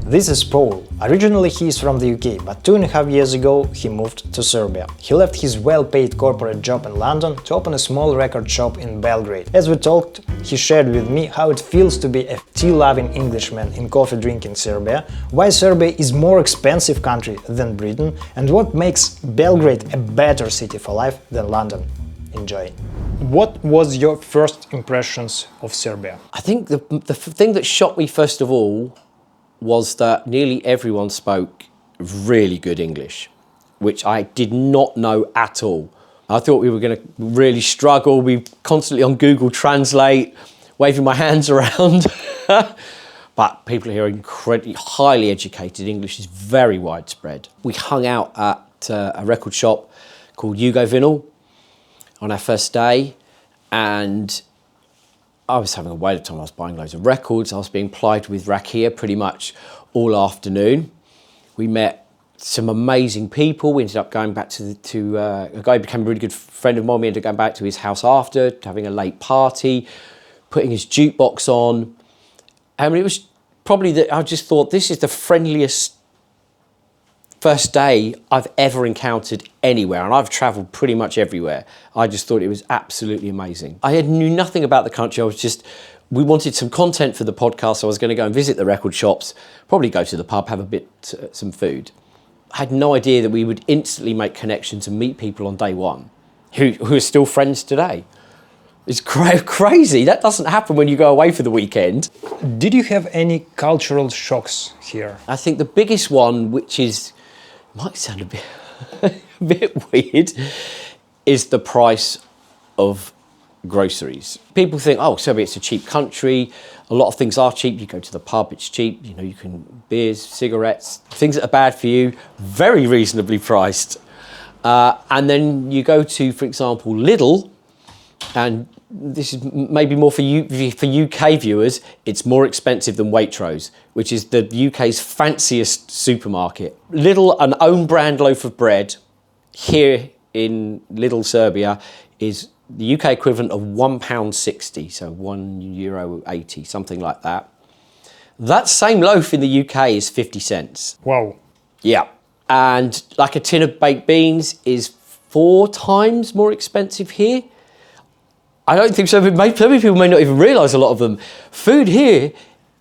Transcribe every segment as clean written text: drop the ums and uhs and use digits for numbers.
This is Paul. Originally he is from the UK, but 2.5 years ago he moved to Serbia. He left his well-paid corporate job in London to open a small record shop in Belgrade. As we talked, he shared with me how it feels to be a tea-loving Englishman in coffee-drinking Serbia, why Serbia is more expensive country than Britain, and what makes Belgrade a better city for life than London. Enjoy. What was your first impressions of Serbia? I think the thing that shocked me first of all was that nearly everyone spoke really good English, which I did not know at all. I thought we were going to really struggle. We constantly on Google Translate, waving my hands around. But people here are incredibly highly educated. English is very widespread. We hung out at a record shop called Hugo Vinyl on our first day, and I was having a whale of time. I was buying loads of records. I was being plied with rakia pretty much all afternoon. We met some amazing people. We ended up going back to a guy who became a really good friend of mine. We ended up going back to his house after, having a late party, putting his jukebox on. And it was probably that I just thought, this is the friendliest first day I've ever encountered anywhere, and I've travelled pretty much everywhere. I just thought it was absolutely amazing. I knew nothing about the country. We wanted some content for the podcast, so I was going to go and visit the record shops, probably go to the pub, have some food. I had no idea that we would instantly make connections and meet people on day one who are still friends today. It's crazy. That doesn't happen when you go away for the weekend. Did you have any cultural shocks here? I think the biggest one, which might sound a bit weird, is the price of groceries. People think, oh, Serbia, it's a cheap country. A lot of things are cheap. You go to the pub, it's cheap. You know, you can beers, cigarettes, things that are bad for you, very reasonably priced. And then you go to, for example, Lidl, and this is maybe more for UK viewers, it's more expensive than Waitrose, which is the UK's fanciest supermarket. Lidl, an own brand loaf of bread here in Lidl, Serbia, is the UK equivalent of £1.60, so €1.80, something like that. That same loaf in the UK is 50 cents. Wow. Yeah. And like a tin of baked beans is 4 times more expensive here. I don't think so. Many people may not even realise a lot of them. Food here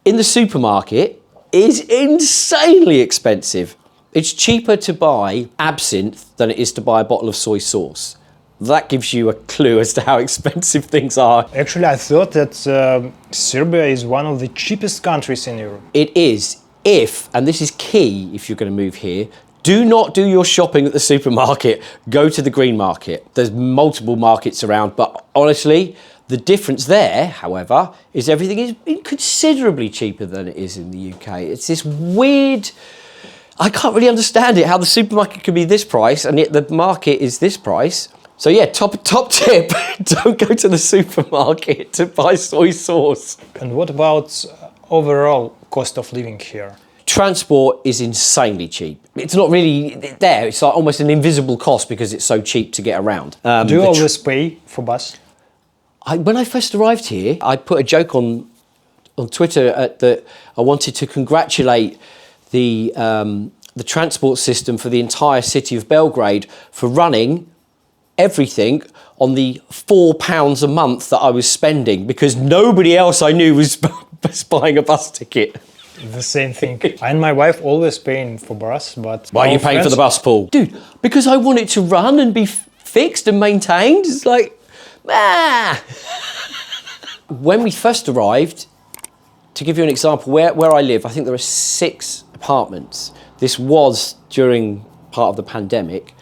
in the supermarket is insanely expensive. It's cheaper to buy absinthe than it is to buy a bottle of soy sauce. That gives you a clue as to how expensive things are. Actually, I thought that Serbia is one of the cheapest countries in Europe. It is if, and this is key if you're going to move here, do not do your shopping at the supermarket. Go to the green market. There's multiple markets around, but honestly, the difference there, however, is everything is considerably cheaper than it is in the UK. It's this weird, I can't really understand it, how the supermarket could be this price and yet the market is this price. So yeah, top tip, don't go to the supermarket to buy soy sauce. And what about overall cost of living here? Transport is insanely cheap. It's not really there. It's like almost an invisible cost because it's so cheap to get around. Do you always pay for bus? When I first arrived here, I put a joke on Twitter that I wanted to congratulate the transport system for the entire city of Belgrade for running everything on the £4 a month that I was spending, because nobody else I knew was buying a bus ticket. The same thing. I and my wife always paying for bus, but... Why are you paying for the bus, Paul? Dude, because I want it to run and be fixed and maintained. It's like, When we first arrived, to give you an example, where I live, I think there are 6 apartments. This was during part of the pandemic.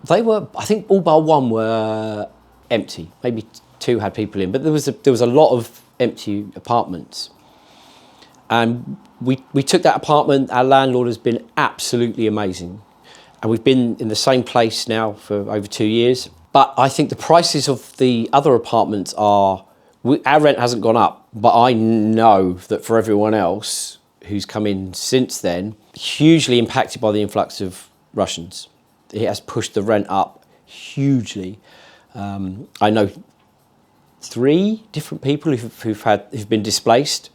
They were, I think all bar one were empty. Maybe 2 had people in, but there was a lot of empty apartments. And we took that apartment. Our landlord has been absolutely amazing. And we've been in the same place now for over 2 years. But I think the prices of the other apartments our rent hasn't gone up, but I know that for everyone else who's come in since then, hugely impacted by the influx of Russians. It has pushed the rent up hugely. I know 3 different people who've been displaced.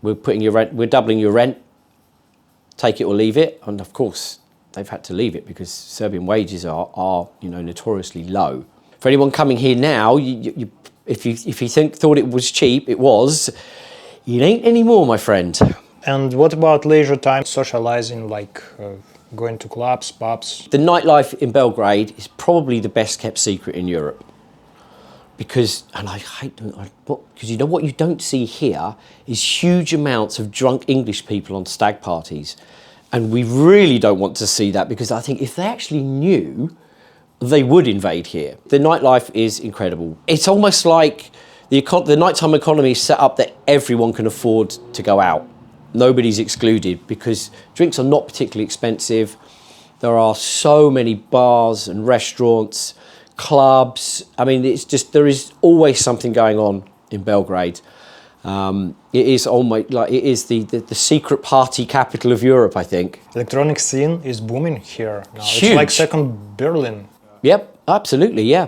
We're doubling your rent, take it or leave it. And of course, they've had to leave it because Serbian wages are notoriously low. For anyone coming here now, if you thought it was cheap, it was. It ain't anymore, my friend. And what about leisure time, socializing, like going to clubs, pubs? The nightlife in Belgrade is probably the best kept secret in Europe. Because, and I hate doing it, because you know what you don't see here is huge amounts of drunk English people on stag parties. And we really don't want to see that, because I think if they actually knew, they would invade here. The nightlife is incredible. It's almost like the nighttime economy is set up that everyone can afford to go out. Nobody's excluded, because drinks are not particularly expensive. There are so many bars and restaurants, clubs. I mean, it's just, there is always something going on in Belgrade. It is almost like it is the secret party capital of Europe, I think. Electronic scene is booming here now. Huge. It's like second Berlin. Yep, absolutely, yeah.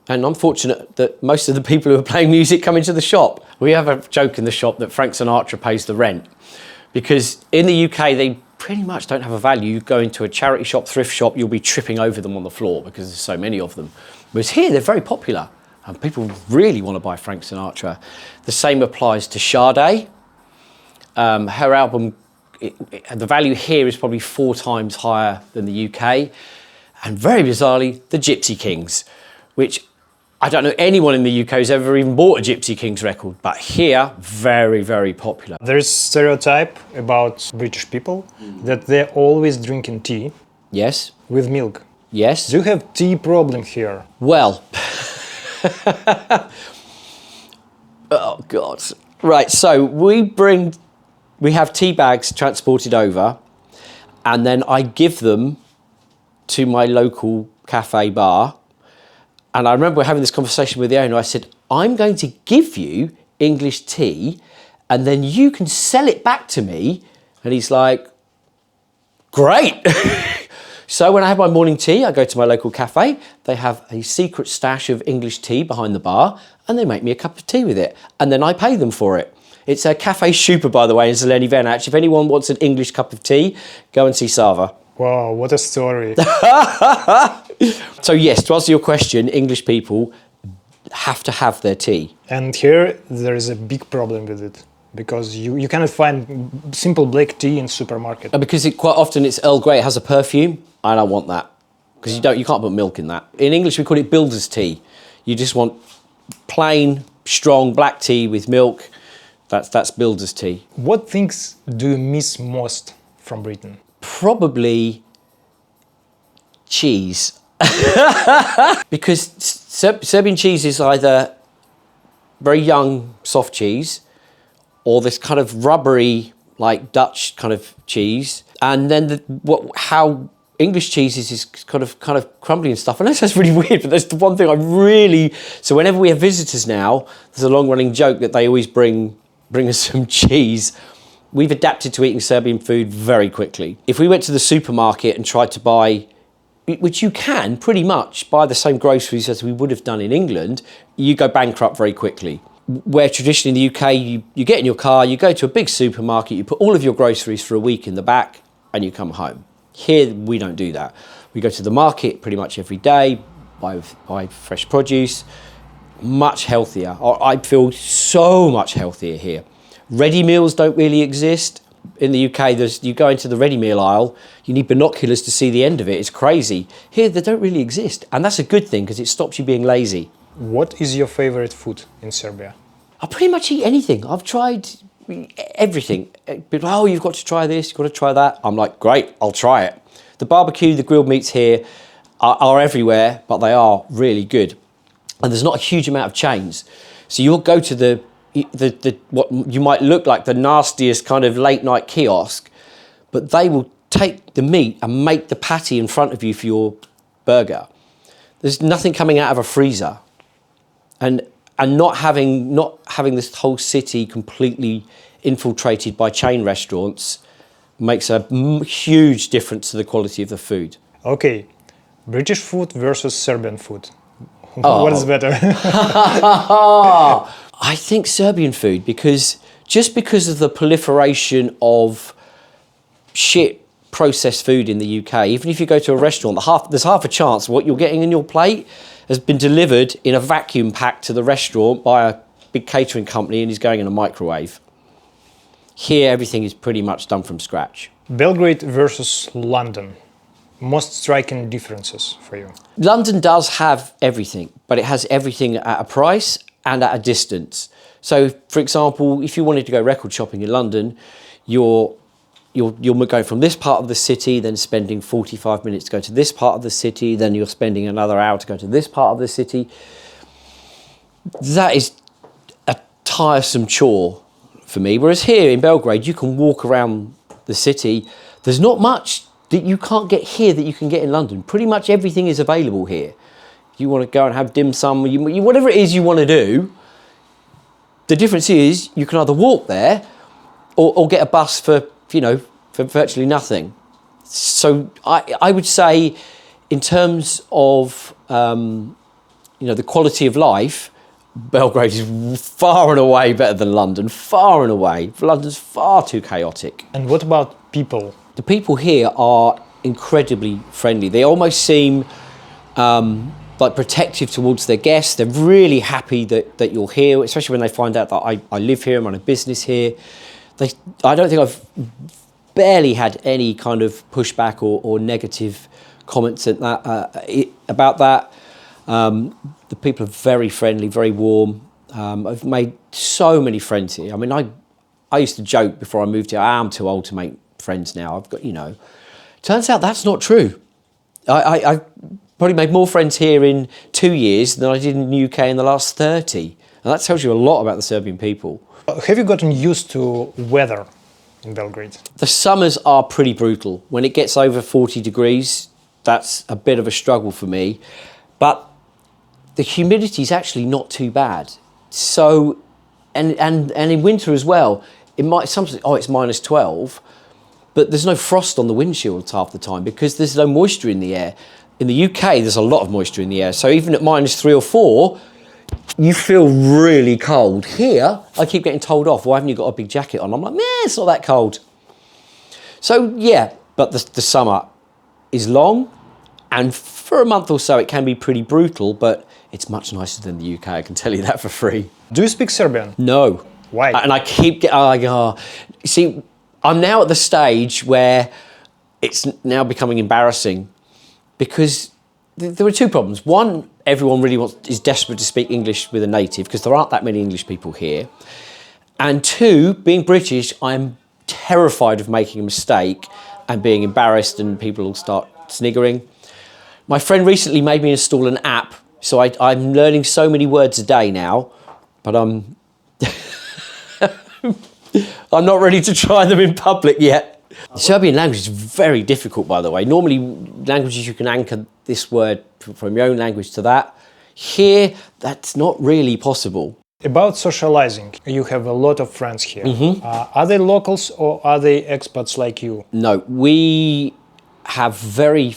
And I'm fortunate that most of the people who are playing music come into the shop. We have a joke in the shop that Frank Sinatra pays the rent, because in the UK they pretty much don't have a value. You go into a charity shop, thrift shop, you'll be tripping over them on the floor because there's so many of them. Whereas here they're very popular and people really want to buy Frank Sinatra. The same applies to Sade. Her album, the value here is probably 4 times higher than the UK. And very bizarrely, the Gypsy Kings, which I don't know anyone in the UK who's ever even bought a Gypsy Kings record, but here, very, very popular. There's stereotype about British people that they're always drinking tea. Yes. With milk. Yes. Do you have tea problem here? Well, oh God. Right, so we have tea bags transported over, and then I give them to my local cafe bar. And I remember having this conversation with the owner. I said, I'm going to give you English tea and then you can sell it back to me. And he's like, great. So when I have my morning tea, I go to my local cafe. They have a secret stash of English tea behind the bar and they make me a cup of tea with it. And then I pay them for it. It's a Cafe Super, by the way, in Zeleni Venac. If anyone wants an English cup of tea, go and see Sava. Wow, what a story. So yes, to answer your question, English people have to have their tea. And here there is a big problem with it, because you cannot find simple black tea in supermarket. Because quite often it's Earl Grey, it has a perfume. I don't want that, because you can't put milk in that. In English we call it builder's tea. You just want plain, strong black tea with milk. That's builder's tea. What things do you miss most from Britain? Probably cheese. Because Serbian cheese is either very young, soft cheese, or this kind of rubbery, like Dutch kind of cheese. And then how English cheese is kind of crumbly and stuff. I know that's really weird, but that's the one thing I really... So whenever we have visitors now, there's a long-running joke that they always bring us some cheese. We've adapted to eating Serbian food very quickly. If we went to the supermarket and tried to buy, which you can pretty much buy the same groceries as we would have done in England, you go bankrupt very quickly. Where traditionally in the UK, you get in your car, you go to a big supermarket, you put all of your groceries for a week in the back, and you come home. Here, we don't do that. We go to the market pretty much every day, buy fresh produce, much healthier. I feel so much healthier here. Ready meals don't really exist. In the UK, you go into the ready meal aisle, you need binoculars to see the end of it. It's crazy. Here, they don't really exist. And that's a good thing because it stops you being lazy. What is your favorite food in Serbia? I pretty much eat anything. I've tried everything. People, oh, you've got to try this, you've got to try that. I'm like, great, I'll try it. The barbecue, the grilled meats here are everywhere, but they are really good. And there's not a huge amount of chains. So you'll go to what you might look like the nastiest kind of late night kiosk, but they will take the meat and make the patty in front of you for your burger. There's nothing coming out of a freezer, and not having this whole city completely infiltrated by chain restaurants makes a huge difference to the quality of the food. Okay, British food versus Serbian food. What is better? I think Serbian food, because of the proliferation of shit processed food in the UK. Even if you go to a restaurant, there's half a chance what you're getting in your plate has been delivered in a vacuum pack to the restaurant by a big catering company and is going in a microwave. Here, everything is pretty much done from scratch. Belgrade versus London. Most striking differences for you? London does have everything, but it has everything at a price and at a distance. So, for example, if you wanted to go record shopping in London, you're going from this part of the city, then spending 45 minutes to go to this part of the city, then you're spending another hour to go to this part of the city. That is a tiresome chore for me. Whereas here in Belgrade, you can walk around the city. There's not much that you can't get here that you can get in London. Pretty much everything is available here. You want to go and have dim sum, whatever it is you want to do. The difference is you can either walk there or get a bus for virtually nothing. So I would say in terms of, the quality of life, Belgrade is far and away better than London, far and away. London's far too chaotic. And what about people? The people here are incredibly friendly. They almost seem like protective towards their guests. They're really happy that you're here, especially when they find out that I live here and run a business here. I don't think I've barely had any kind of pushback or negative comments about that. The people are very friendly, very warm. I've made so many friends here. I mean, I used to joke before I moved here, I'm too old to make friends now. I've got, Turns out that's not true. I probably made more friends here in 2 years than I did in the UK in the last 30. And that tells you a lot about the Serbian people. Have you gotten used to weather in Belgrade? The summers are pretty brutal. When it gets over 40 degrees, that's a bit of a struggle for me. But the humidity is actually not too bad. So, and in winter as well, it might sometimes, it's minus 12, but there's no frost on the windshields half the time because there's no moisture in the air. In the UK, there's a lot of moisture in the air. So even at minus 3 or 4, you feel really cold. Here, I keep getting told off, why haven't you got a big jacket on? I'm like, it's not that cold. So yeah, but the summer is long, and for a month or so it can be pretty brutal, but it's much nicer than the UK, I can tell you that for free. Do you speak Serbian? No. Why? And I keep getting, see, I'm now at the stage where it's now becoming embarrassing because there are two problems. One, everyone really is desperate to speak English with a native because there aren't that many English people here. And two, being British, I'm terrified of making a mistake and being embarrassed and people will start sniggering. My friend recently made me install an app, so I'm learning so many words a day now, but I'm not ready to try them in public yet. The Serbian language is very difficult, by the way. Normally, languages you can anchor this word from your own language to that. Here, that's not really possible. About socializing, you have a lot of friends here. Mm-hmm. Are they locals or are they expats like you? No, we have very,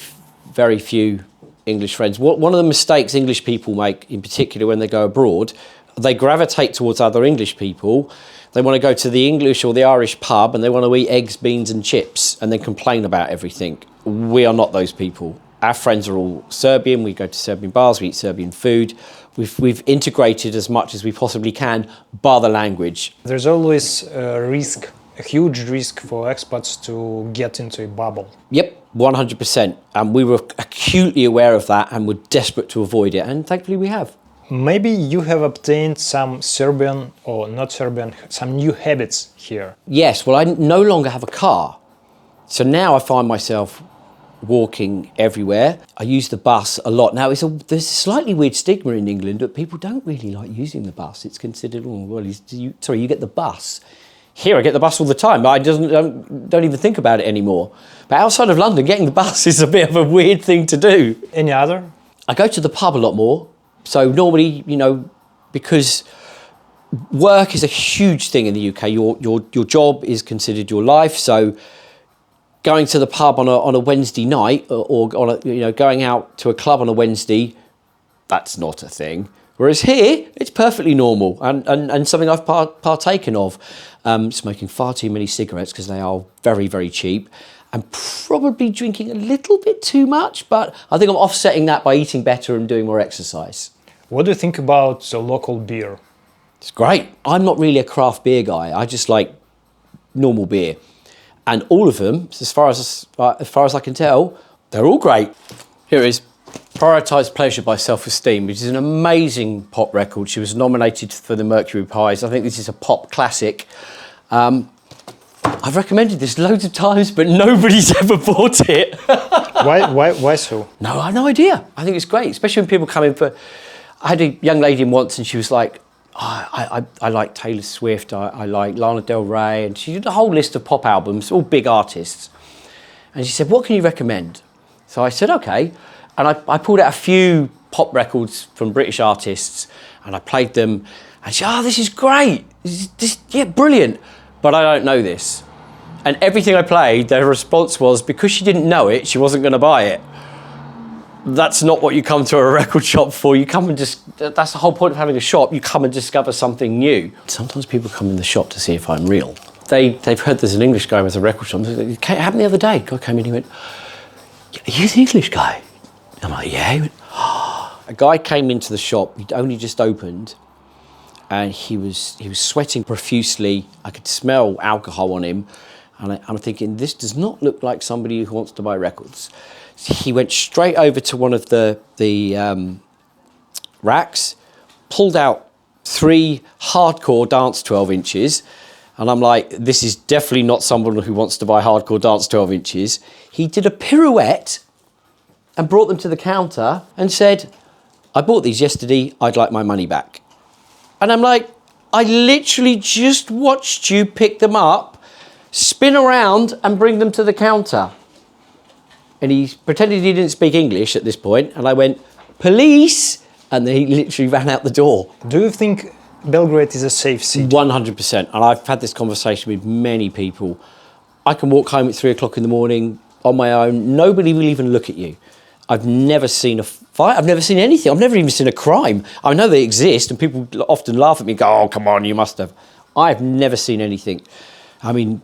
very few English friends. One of the mistakes English people make, in particular when they go abroad, they gravitate towards other English people. They want to go to the English or the Irish pub and they want to eat eggs, beans and chips and then complain about everything. We are not those people. Our friends are all Serbian. We go to Serbian bars, we eat Serbian food. We've integrated as much as we possibly can, bar the language. There's always a huge risk for expats to get into a bubble. Yep, 100%. And we were acutely aware of that and were desperate to avoid it. And thankfully we have. Maybe you have obtained some Serbian or not Serbian, some new habits here. Yes, well, I no longer have a car. So now I find myself walking everywhere. I use the bus a lot. Now, there's a slightly weird stigma in England that people don't really like using the bus. It's considered, you get the bus. Here, I get the bus all the time, but I don't even think about it anymore. But outside of London, getting the bus is a bit of a weird thing to do. Any other? I go to the pub a lot more. So normally, because work is a huge thing in the UK, your job is considered your life. So going to the pub on a Wednesday night or on going out to a club on a Wednesday, that's not a thing. Whereas here, it's perfectly normal and something I've partaken of. Smoking far too many cigarettes because they are very, very cheap, and probably drinking a little bit too much, but I think I'm offsetting that by eating better and doing more exercise. What do you think about the local beer? It's great. I'm not really a craft beer guy. I just like normal beer. And all of them, as far as I can tell, they're all great. Here it is. Prioritise Pleasure by Self-Esteem, which is an amazing pop record. She was nominated for the Mercury Prize. I think this is a pop classic. I've recommended this loads of times, but nobody's ever bought it. Why so? No, I have no idea. I think it's great, especially when people come in for... I had a young lady in once and she was like, I like Taylor Swift, I like Lana Del Rey, and she did a whole list of pop albums, all big artists. And she said, what can you recommend? So I said, okay. And I pulled out a few pop records from British artists and I played them. And she said, this is great. Yeah, brilliant. But I don't know this. And everything I played, their response was, because she didn't know it, she wasn't going to buy it. That's not what you come to a record shop for. You come and that's the whole point of having a shop. You come and discover something new. Sometimes people come in the shop to see if I'm real. They've heard there's an English guy with a record shop. It happened the other day. A guy came in, he went, are you the English guy? I'm like, yeah. He went, oh. A guy came into the shop, he'd only just opened, and he was sweating profusely. I could smell alcohol on him. And I'm thinking, this does not look like somebody who wants to buy records. So he went straight over to one of the racks, pulled out 3 hardcore dance 12 inches. And I'm like, this is definitely not someone who wants to buy hardcore dance 12 inches. He did a pirouette and brought them to the counter and said, I bought these yesterday, I'd like my money back. And I'm like, I literally just watched you pick them up, spin around and bring them to the counter. And he pretended he didn't speak English at this point, and I went, police! And then he literally ran out the door. Do you think Belgrade is a safe city? 100%. And I've had this conversation with many people. I can walk home at 3 o'clock in the morning on my own. Nobody will even look at you. I've never seen a fight. I've never seen anything. I've never even seen a crime. I know they exist, and people often laugh at me and go, oh, come on, you must have. I've never seen anything. I mean,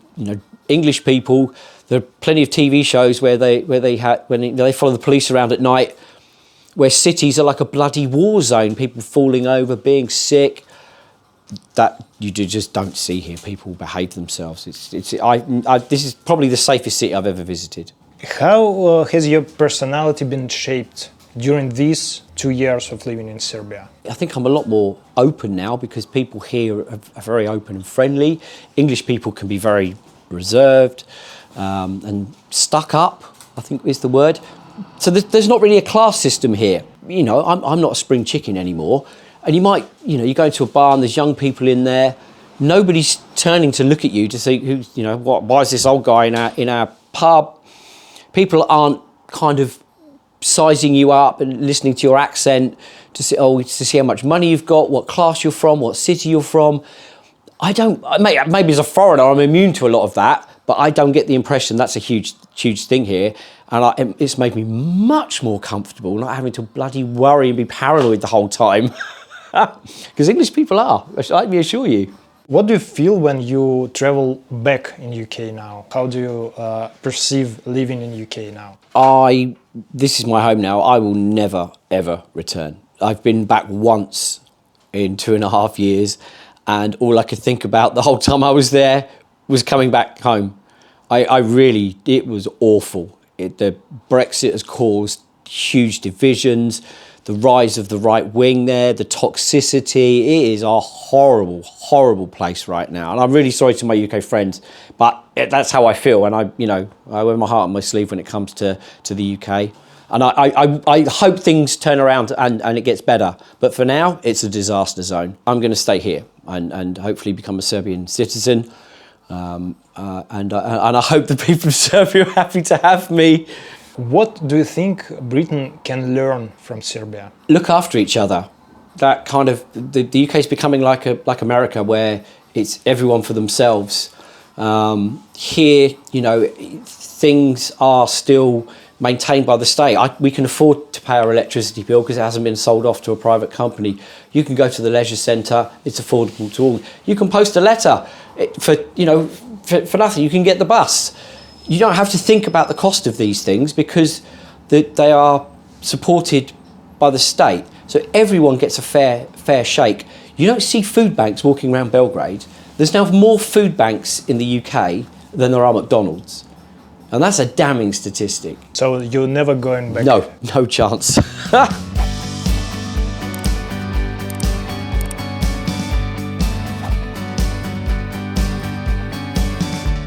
English people, there are plenty of TV shows where they follow the police around at night, where cities are like a bloody war zone, people falling over, being sick. That you just don't see here. People behave themselves. This is probably the safest city I've ever visited. How has your personality been shaped during these 2 years of living in Serbia? I think I'm a lot more open now because people here are very open and friendly. English people can be very reserved and stuck up, I think is the word. So there's not really a class system here. I'm not a spring chicken anymore. And you might, you go into a bar and there's young people in there. Nobody's turning to look at you to see why is this old guy in our pub? People aren't kind of sizing you up and listening to your accent to see how much money you've got, what class you're from, what city you're from. Maybe as a foreigner, I'm immune to a lot of that, but I don't get the impression that's a huge thing here. And it's made me much more comfortable, not having to bloody worry and be paranoid the whole time. Because English people are, let me assure you. What do you feel when you travel back in UK now? How do you perceive living in UK now? This is my home now. I will never, ever return. I've been back once in 2.5 years, and all I could think about the whole time I was there was coming back home. It was awful. The Brexit has caused huge divisions, the rise of the right wing there, the toxicity. It is a horrible, horrible place right now. And I'm really sorry to my UK friends, but that's how I feel. And I wear my heart on my sleeve when it comes to the UK. And I hope things turn around and it gets better. But for now, it's a disaster zone. I'm going to stay here and hopefully become a Serbian citizen. And I hope the people of Serbia are happy to have me. What do you think Britain can learn from Serbia? Look after each other. That kind of the UK is becoming like America, where it's everyone for themselves. Here, things are still maintained by the state. We can afford to pay our electricity bill because it hasn't been sold off to a private company. You can go to the leisure centre, it's affordable to all. You can post a letter for nothing, you can get the bus. You don't have to think about the cost of these things because they are supported by the state. So everyone gets a fair shake. You don't see food banks walking around Belgrade. There's now more food banks in the UK than there are McDonald's. And that's a damning statistic. So you're never going back? No chance.